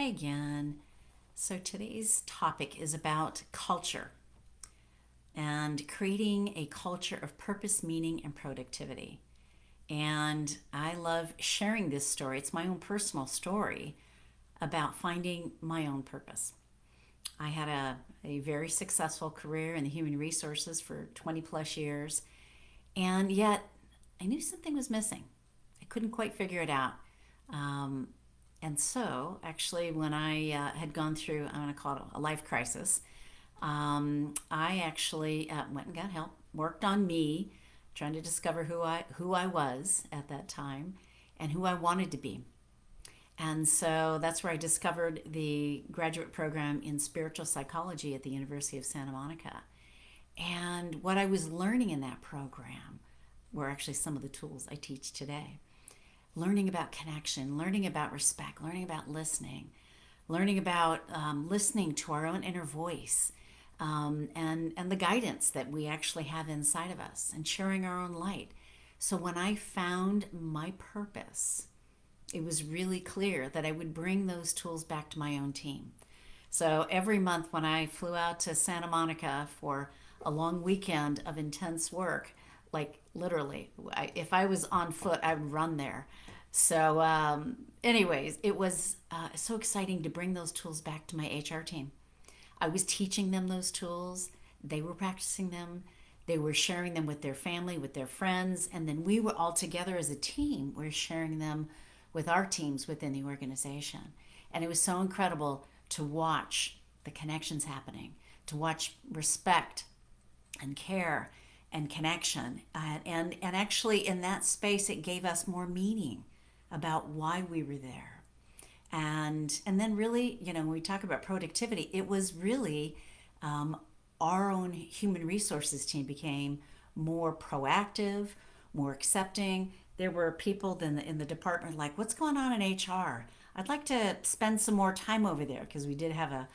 again. So today's topic is about culture and creating a culture of purpose, meaning, and productivity. And I love sharing this story. It's my own personal story about finding my own purpose. I had a very successful career in the human resources for 20 plus years, and yet I knew something was missing. I couldn't quite figure it out. Um, and so, actually, when I had gone through, I'm going to call it a life crisis, I actually went and got help, worked on me, trying to discover who I was at that time and who I wanted to be. And so that's where I discovered the graduate program in spiritual psychology at the University of Santa Monica. And what I was learning in that program were actually some of the tools I teach today. Learning about connection, learning about respect, learning about listening, learning about listening to our own inner voice, and the guidance that we actually have inside of us, and sharing our own light. So when I found my purpose, it was really clear that I would bring those tools back to my own team. So every month when I flew out to Santa Monica for a long weekend of intense work, like literally, if I was on foot, I would run there. So, anyways, it was so exciting to bring those tools back to my HR team. I was teaching them those tools, they were practicing them, they were sharing them with their family, with their friends, and then we were all together as a team. We're sharing them with our teams within the organization. And it was so incredible to watch the connections happening, to watch respect and care and connection. And actually, in that space, it gave us more meaning about why we were there. And then really, when we talk about productivity, it was really our own human resources team became more proactive, more accepting. There were people in the department like, what's going on in HR? I'd like to spend some more time over there because we did have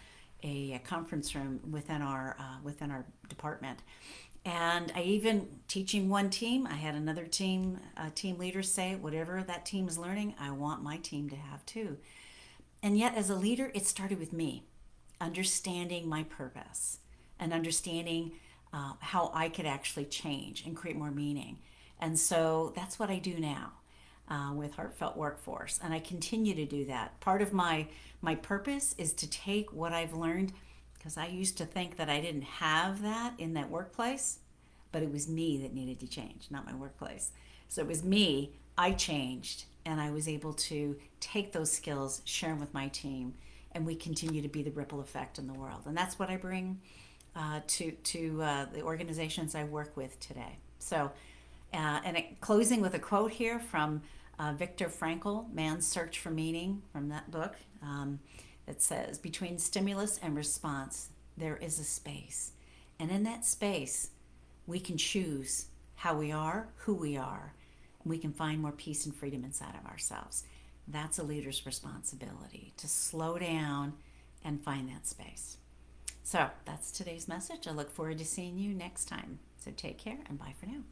a conference room within our department. And I even teaching one team, I had another team leader say, whatever that team is learning, I want my team to have too. And yet, as a leader, it started with me, understanding my purpose and understanding how I could actually change and create more meaning. And so that's what I do now with Heartfelt Workforce. And I continue to do that. Part of my purpose is to take what I've learned, because I used to think that I didn't have that in that workplace, but it was me that needed to change, not my workplace. So it was me, I changed, and I was able to take those skills, share them with my team, and we continue to be the ripple effect in the world. And that's what I bring to the organizations I work with today. So, closing with a quote here from Viktor Frankl, Man's Search for Meaning, from that book. That says, between stimulus and response, there is a space. And in that space, we can choose how we are, who we are, and we can find more peace and freedom inside of ourselves. That's a leader's responsibility, to slow down and find that space. So that's today's message. I look forward to seeing you next time. So take care and bye for now.